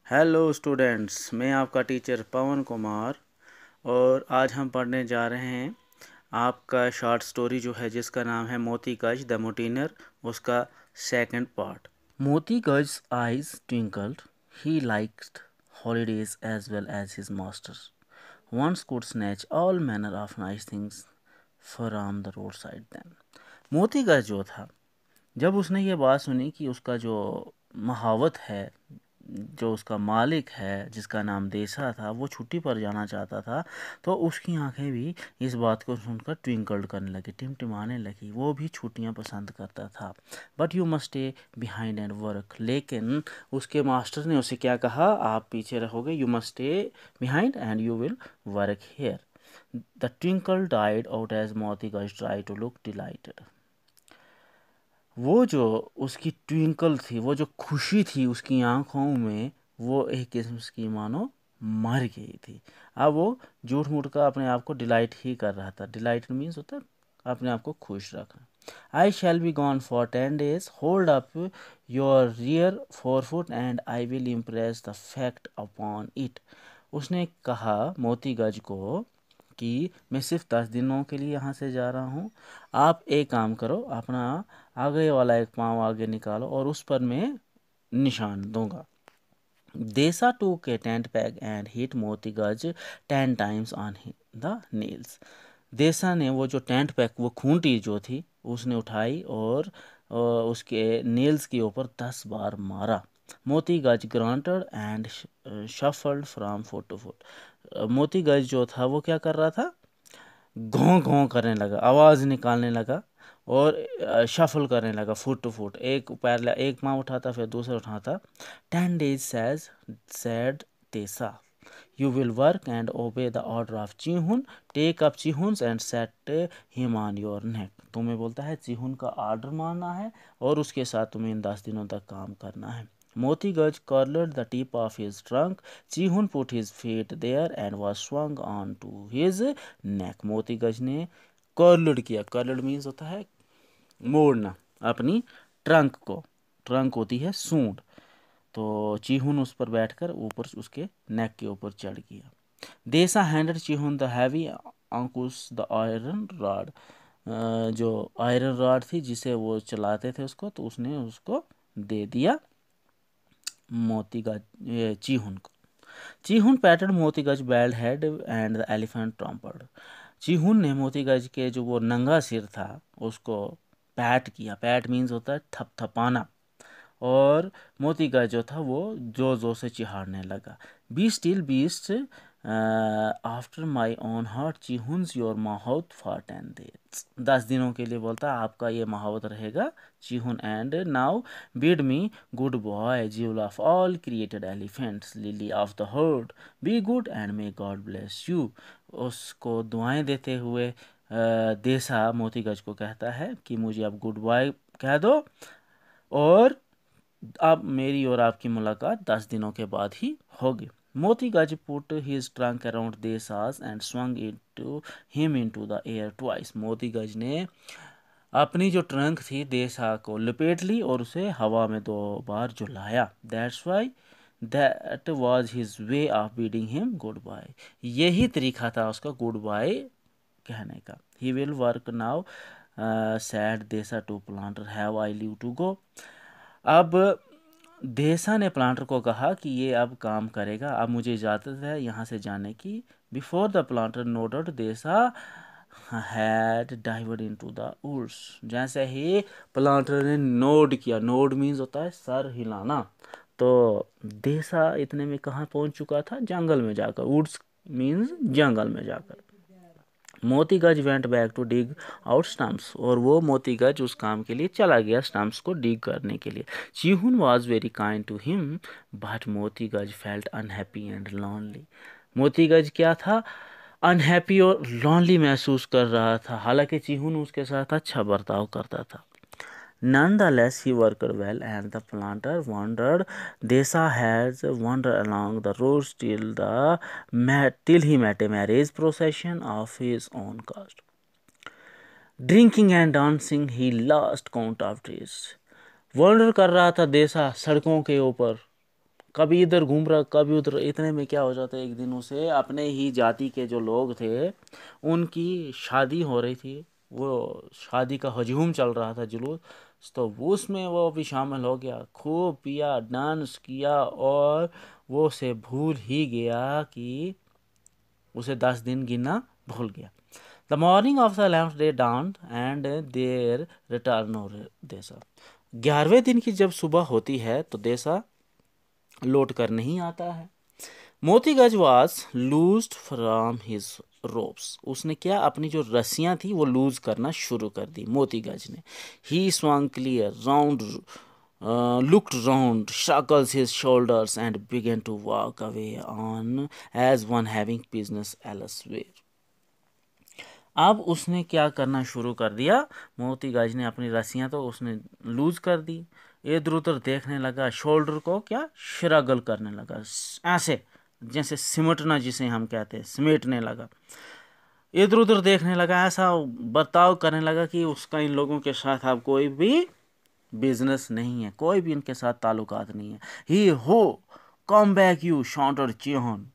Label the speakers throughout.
Speaker 1: Hello students, मैं आपका teacher पवन कुमार और आज हम पढ़ने जा रहे हैं आपका शॉर्ट स्टोरी जो है जिसका नाम है मोती गज द मोटिनर, उसका सेकंड पार्ट। मोती गज eyes twinkled. He liked holidays as well as his masters. Once could snatch all manner of nice things from the roadside then. मोती गज जो था, जब उसने ये बात सुनी कि उसका जो महावत है, जो उसका मालिक है जिसका नाम देसा था, वो छुट्टी पर जाना चाहता था, तो उसकी आंखें भी इस बात को सुनकर ट्विंकल्ड करने लगी, टिमटिमाने लगी। वो भी छुट्टियां पसंद करता था। But you must stay behind and work, लेकिन उसके मास्टर ने उसे क्या कहा, आप पीछे रहोगे, you must stay behind and you will work here. The twinkle died out as Moti Guj try to look dilated. वो जो उसकी ट्विंकल थी, वो जो खुशी थी उसकी आंखों में, वो एक किस्म की मानो मर गई थी। अब वो झूठ मूठ का अपने आप को डिलाइट ही कर रहा था। डिलाइट मीन्स होता है अपने आप को खुश रखना। I shall be gone for 10 days, hold up your rear forefoot and I will impress the fact upon it. उसने कहा मोती गज को कि मैं सिर्फ 10 दिनों के लिए यहाँ से जा रहा हूँ। आप एक काम करो, अपना आगे वाला एक पाँव आगे निकालो और उस पर मैं निशान दूंगा। देसा took a tent peg and hit मोती गज 10 times on द nails. देसा ने वो जो टेंट पैक, वो खूंटी जो थी, उसने उठाई और उसके नेल्स के ऊपर 10 बार मारा। Moti Guj grunted and shuffled from foot to foot. Moti Guj जो था वो क्या कर रहा था, घों घों करने लगा, आवाज़ निकालने लगा और शफल करने लगा फुट टू फुट। एक पैर, एक पाँव उठाता फिर दूसरा उठाता। 10 days says said Tessa, you will work and obey the order of Chihun, take up Chihun's and set him on your neck. तुम्हें बोलता है चिहुन का ऑर्डर मानना है और उसके साथ तुम्हें इन 10 दिनों तक काम करना है। Moti Gaj curled the tip of his trunk. Chihun put his feet there and was swung on to his neck. मोती गज ने कर्ल्ड किया। कर्ल्ड मीन्स होता है मोड़ना अपनी ट्रंक को। ट्रंक होती है सूंड। तो चीहुन उस पर बैठकर ऊपर उसके नेक के ऊपर चढ़ गया। Deesa handed Chihun the heavy ankus the iron rod. जो आयरन रॉड थी जिसे वो चलाते थे उसको, तो उसने उसको दे दिया मोती गज चीहुन को। चीहुन patted Moti Guj belled head and the elephant trumpeted. Chihun ने मोती गज के जो वो नंगा सिर था उसको पैट किया। पैट मीन्स होता है थपथपाना। और मोती गज जो था वो जोर जोर से चिहाड़ने लगा। Be still beast after my own heart Chihun's your mahout for 10 days। 10 दिनों के लिए बोलता है आपका ये महावत रहेगा Chihun. And now bid me goodbye, jewel of all created elephants, lily of the herd, be good and may God bless you. उसको दुआएं देते हुए देसा मोती गज को कहता है कि मुझे अब गुड बॉय कह दो और अब मेरी और आपकी मुलाकात 10 दिनों के बाद ही होगी। Moti Guj put his trunk around Deesa's and swung into him into the air twice. Moti Guj ने अपनी जो ट्रंक थी देसा को लपेट ली और उसे हवा में 2 बार झुलाया। That's why that was his way of bidding him goodbye. यही तरीका था उसका गुड बाय कहने का। He will work now said Deesa to planter, have I leave to go. अब देसा ने प्लांटर को कहा कि ये अब काम करेगा, अब मुझे इजाज़त है यहाँ से जाने की। बिफोर द प्लांटर नोटेड देसा हैड डाइवर्ड इनटू द वुड्स। जैसे ही प्लांटर ने नोड किया, नोड मीन्स होता है सर हिलाना, तो देसा इतने में कहाँ पहुँच चुका था, जंगल में जाकर। वुड्स मीन्स जंगल में जाकर। Moti Guj went back to dig out stumps, और वो मोती गज उस काम के लिए चला गया स्टम्प्स को डिग करने के लिए। Chihun was very kind to him but Moti Guj felt unhappy and lonely. मोती गज क्या था, अनहैप्पी और लॉनली महसूस कर रहा था, हालांकि चिहुन उसके साथ अच्छा बर्ताव करता था। Nonetheless, he worked well, and the planter wandered. Desa has wandered along the roads till he met a marriage procession of his own caste. Drinking and dancing, he lost count of days. Wander कर रहा था देसा सड़कों के ऊपर, कभी इधर घूम रहा कभी उधर। इतने में क्या हो जाता है, एक दिन उसे अपने ही जाति के जो लोग थे उनकी शादी हो रही थी, वो शादी का हजूम चल रहा था, जुलूस, तो उसमें वो भी शामिल हो गया, खूब पिया, डांस किया, और वो उसे भूल ही गया कि उसे 10 दिन गिनना भूल गया। The morning of the 11th day dawned and there return no Deesa. 11वें दिन की जब सुबह होती है तो देसा लौट कर नहीं आता है। Motiguj was loosed from his ropes. उसने क्या, अपनी जो रस्सियां थी वो लूज करना शुरू कर दी मोतीगज ने। ही swung clear round, looked round, shrugged his shoulders and began to walk away on as one having business elsewhere. अब उसने क्या करना शुरू कर दिया, मोतीगज ने अपनी रस्सियां तो उसने लूज कर दी, इधर उधर देखने लगा, शोल्डर को क्या श्रगल करने लगा, ऐसे जैसे सिमटना जिसे हम कहते हैं, समेटने लगा, इधर उधर देखने लगा, ऐसा बर्ताव करने लगा कि उसका इन लोगों के साथ अब कोई भी बिजनेस नहीं है, कोई भी इनके साथ ताल्लुकात नहीं है। ही हो कम बैक यू शॉन्टर चिहोन,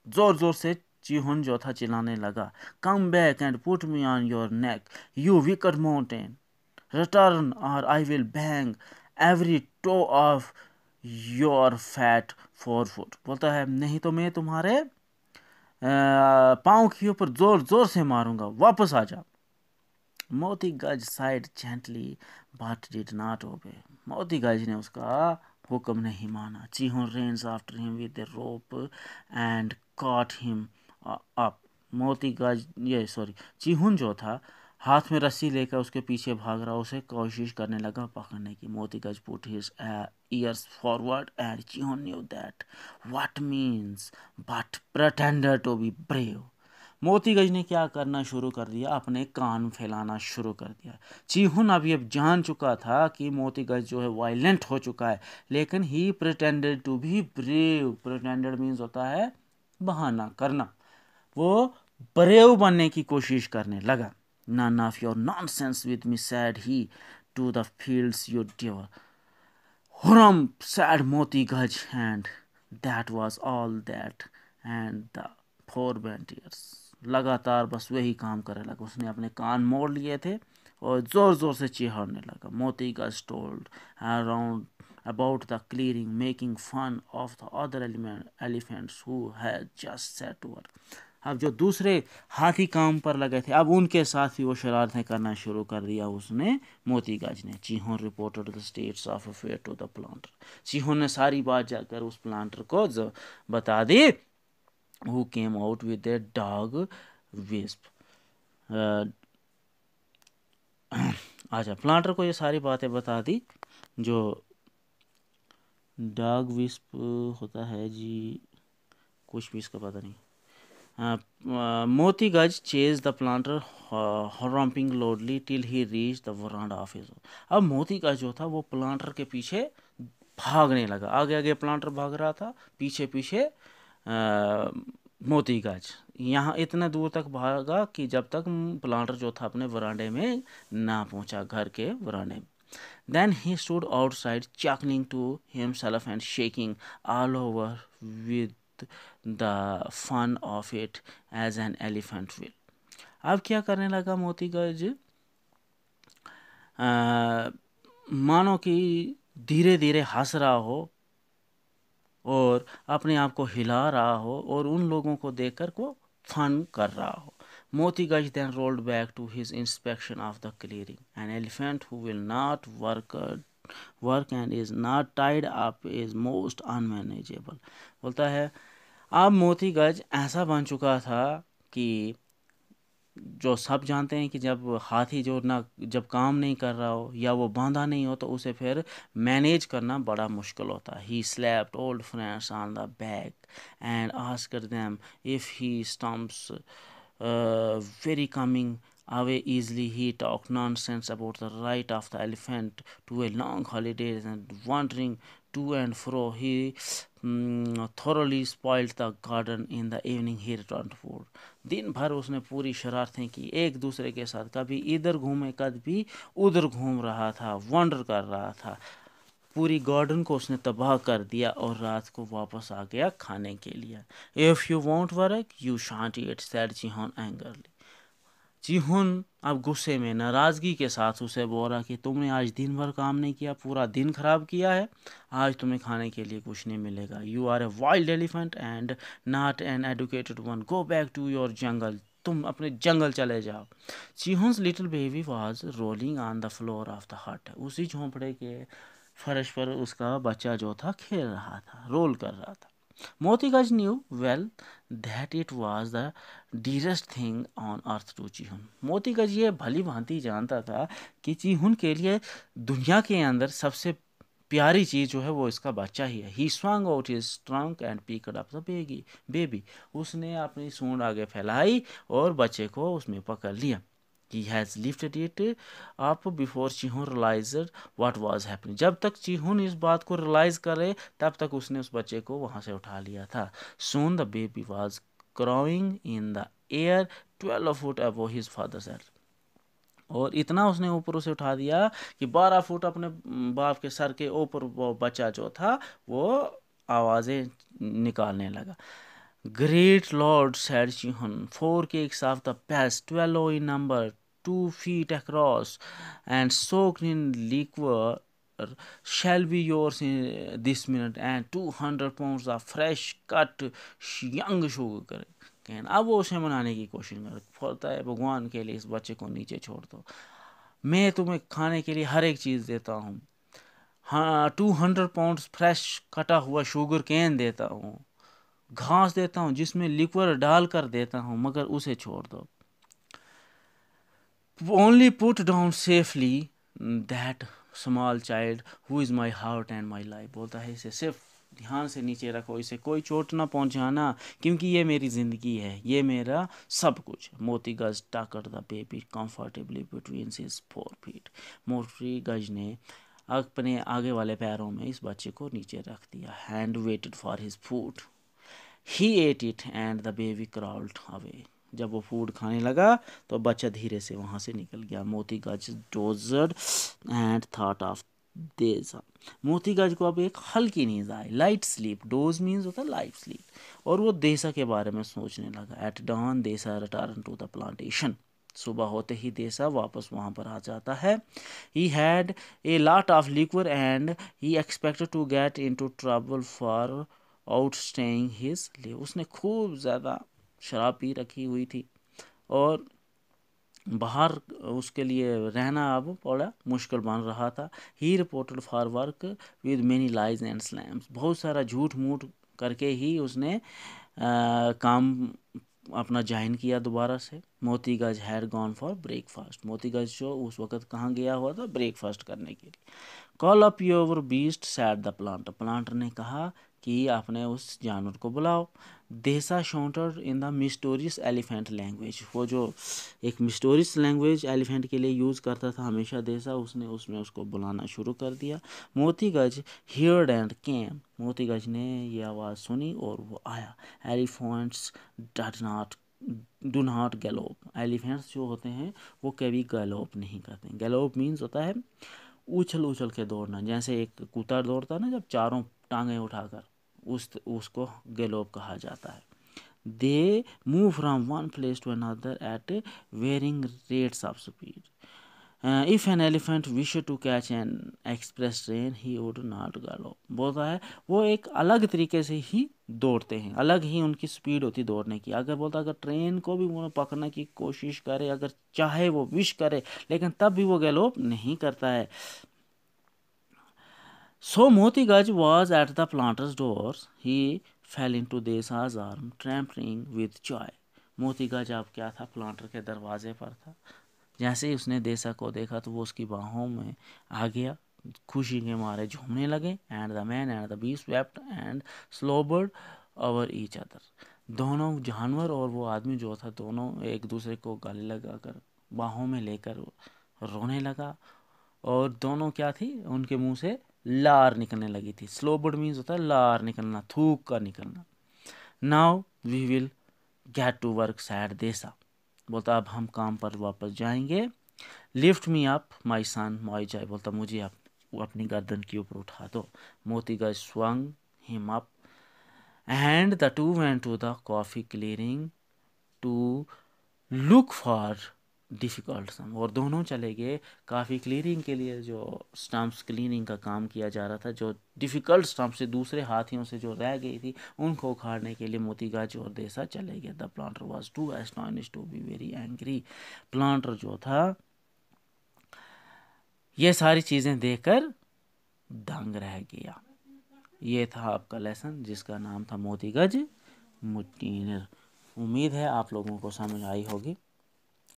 Speaker 1: जोर जोर से चिहोन जो था चिल्लाने लगा, come back and put me on your neck you wicked mountain, return और I will bang every toe of your fat forefoot. बोलता है नहीं तो मैं तुम्हारे पाँव के ऊपर जोर जोर से मारूंगा, वापस आ जा। Motiguj sighed gently but did not obey. Motiguj ने उसका हुक्म नहीं माना। Chihun ran after him with the rope and caught him up. Motiguj ये सॉरी चिहुन जो था हाथ में रस्सी लेकर उसके पीछे भाग रहा, उसे कोशिश करने लगा पकड़ने की। Motiguj put his ears forward and Chihun knew that what means but pretended to be brave. मोतीगज ने क्या करना शुरू कर दिया, अपने कान फैलाना शुरू कर दिया। चीहुन अभी अब जान चुका था कि मोतीगज जो है वायलेंट हो चुका है, लेकिन he pretended to be brave. Pretended means होता है बहाना करना, वो ब्रेव बनने की कोशिश करने लगा। None of your nonsense with me, said he, to the fields you devour. Huram, said Motigaj, and that was all that, and the four tears. लगातार बस वही काम करने लगा। उसने अपने कान मोड़ लिए थे और जोर जोर से चिढ़ने लगा। मोतीगज told around about the clearing, making fun of the other elephants who had just set to work. अब जो दूसरे हाथी काम पर लगे थे, अब उनके साथ भी वो शरारतें करना शुरू कर दिया उसने, मोतीगज ने। Chihun reported the states of affair to the planter. Chihun ने सारी बात जाकर उस प्लांटर को बता दी। Who came out with a dog whip. अच्छा, प्लांटर को ये सारी बातें बता दी। जो डॉग विस्प होता है जी, कुछ भी इसका पता नहीं। मोतीगज chase the planter हॉरम्पिंग loudly till he reach the veranda of his. अब मोतीगज जो था वो प्लांटर के पीछे भागने लगा। आगे आगे प्लांटर भाग रहा था, पीछे पीछे मोतीगज। यहाँ इतना दूर तक भागा कि जब तक प्लांटर जो था अपने वरांडे में ना पहुंचा, घर के वरांडे में। Then he stood outside, chuckling to himself and shaking all over with the fun of it as an elephant will. अब क्या करने लगा मोतीगज, मानो कि धीरे धीरे हंस रहा हो और अपने आप को हिला रहा हो और उन लोगों को देखकर को फन कर रहा हो। Motigaj then rolled back to his inspection of the clearing. An elephant who will not work and is not tied up is most unmanageable. बोलता है अब मोतीगज ऐसा बन चुका था कि जो सब जानते हैं कि जब हाथी जो ना जब काम नहीं कर रहा हो या वो बांधा नहीं हो तो उसे फिर मैनेज करना बड़ा मुश्किल होता है। ही slapped old friends on the back and asked them if he stumps very coming away easily. He talked nonsense about the right of the elephant to a long holiday and wandering to and fro. He thoroughly spoiled the garden. In the evening he returned food. दिन भर उसने पूरी शरारतें की एक दूसरे के साथ, कभी इधर घूमे कभी उधर घूम रहा था, वंडर कर रहा था। पूरी गार्डन को उसने तबाह कर दिया और रात को वापस आ गया खाने के लिए। If you want work you shan't eat, said Chihun angrily. Chihun अब गुस्से में नाराज़गी के साथ उसे बोला कि तुमने आज दिन भर काम नहीं किया, पूरा दिन खराब किया है, आज तुम्हें खाने के लिए कुछ नहीं मिलेगा। You are a wild elephant and not an educated one, go back to your jungle, तुम अपने जंगल चले जाओ। Chihun's little baby was rolling on the floor of the hut, उसी झोंपड़े के फर्श पर उसका बच्चा जो था खेल रहा था, रोल कर रहा था। मोतीगज new well that it was the dearest thing on earth to चिहुन। मोतीगज ये भली भांति जानता था कि चिहुन के लिए दुनिया के अंदर सबसे प्यारी चीज़ जो है वो इसका बच्चा ही है। He swung out his trunk and picked up the baby, उसने अपनी सूंड आगे फैलाई और बच्चे को उसमें पकड़ लिया। He has lifted it up before चिहुन realized what was happening. जब तक चिहुन इस बात को रियलाइज करे तब तक उसने उस बच्चे को वहां से उठा लिया था। Soon the baby was crowing in the air 12 foot above his father's head. और इतना उसने ऊपर उसे उठा दिया कि 12 फुट अपने बाप के सर के ऊपर वो बच्चा जो था वो आवाज़ें निकालने लगा। Great Lord, said Chihun, 4 cakes of the best, 12 in number, 2 feet across, and soaked in liquor, shall be yours in this minute, and 200 pounds of fresh cut young sugar. अब वो उसे मनाने की कोशिश करता है, भगवान के लिए इस बच्चे को नीचे छोड़ दो, मैं तुम्हें खाने के लिए हर एक चीज़ देता हूँ, हाँ 200 पाउंड फ्रेश कटा हुआ शुगर कैन देता हूँ, घास देता हूँ जिसमें लिक्वर डाल कर देता हूँ, मगर उसे छोड़ दो। Only put down safely that small child who is my heart and my life. बोलता है इसे सिर्फ ध्यान से नीचे रखो, इसे कोई चोट ना पहुंचाना, क्योंकि ये मेरी ज़िंदगी है, ये मेरा सब कुछ। Moti Guj tucked the baby comfortably between his 4 feet। मोती गज ने अपने आगे वाले पैरों में इस बच्चे को नीचे रख दिया। And waited for his food, he ate it and the baby crawled away. जब वो फूड खाने लगा तो बच्चा धीरे से वहाँ से निकल गया। मोती गज डोजड एंड थॉट ऑफ देसा। मोती गज को अब एक हल्की नींद आई, लाइट स्लीप, डोज मीन्स होता है लाइट स्लीप, और वो देसा के बारे में सोचने लगा। एट डॉन देसा रिटर्न टू द प्लांटेशन। सुबह होते ही देसा वापस वहाँ पर आ जाता है। He had a lot of liquor and he expected to get into trouble for outstaying his leave. उसने खूब ज़्यादा शराब पी रखी हुई थी और बाहर उसके लिए रहना अब बड़ा मुश्किल बन रहा था। He reported for work with many lies and salaams. बहुत सारा झूठ मूठ करके ही उसने काम अपना ज्वाइन किया दोबारा से। मोती गज हैड गॉन फॉर ब्रेकफास्ट। मोती गज जो उस वक्त कहाँ गया हुआ था? ब्रेकफास्ट करने के लिए। Call up your beast said the planter. Planter ने कहा कि आपने उस जानवर को बुलाओ। देसा shouted in the mysterious elephant language. वो जो एक मिस्टोरियस लैंग्वेज एलिफेंट के लिए यूज़ करता था हमेशा देसा, उसने उसमें उसको बुलाना शुरू कर दिया। मोती गज हियर्ड एंड केम। मोती गज ने ये आवाज़ सुनी और वो आया। Elephants do not gallop. Elephants जो होते हैं वो कभी गैलोप नहीं करते। गैलोप मीन्स होता है उछल उछल के दौड़ना, जैसे एक कुत्ता दौड़ता है ना जब चारों टांगें उठाकर, उसको गैलोप कहा जाता है। They move from one place to another at varying rates of speed. If an elephant wish to catch an express train he would not gallop. बोलता है वो एक अलग तरीके से ही दौड़ते हैं, अलग ही उनकी स्पीड होती दौड़ने की। अगर बोलता अगर ट्रेन को भी वो पकड़ने की कोशिश करे, अगर चाहे वो विश करे, लेकिन तब भी वो गैलोप नहीं करता है। So Moti Gaj was at the planter's door. He fell into Desa's arm, trampling with joy. मोती गज अब क्या था? प्लांटर के दरवाजे पर था। जैसे ही उसने देसा को देखा तो वो उसकी बाहों में आ गया, खुशी के मारे झूमने लगे। And the man and the beast wept and slobbered over each other. दोनों जानवर और वो आदमी जो था दोनों एक दूसरे को गले लगाकर बाहों में लेकर रोने लगा, और दोनों क्या थी? उनके मुंह से लार निकलने लगी थी। स्लोबर्ड मीन्स होता है लार निकलना, थूक का निकलना। Now we will get to work said Deesa. बोलता अब हम काम पर वापस जाएंगे। Lift me up my son my joy. बोलता मुझे अब वो अपनी गर्दन के ऊपर उठा दो। मोतीगज swung him up and the two went to the coffee clearing to look for difficult some. और दोनों चले गए काफ़ी क्लियरिंग के लिए, जो स्टम्प्स क्लीनिंग का काम किया जा रहा था, जो डिफ़िकल्ट स्टम्प से दूसरे हाथियों से जो रह गई थी उनको उखाड़ने के लिए मोतीगज और देसा चले गए। The planter was too astonished to be very angry. Planter जो था ये सारी चीज़ें देखकर दंग रह गया। ये था आपका लेसन जिसका नाम था मोतीगज मुटीनर। उम्मीद है आप लोगों को समझ आई होगी।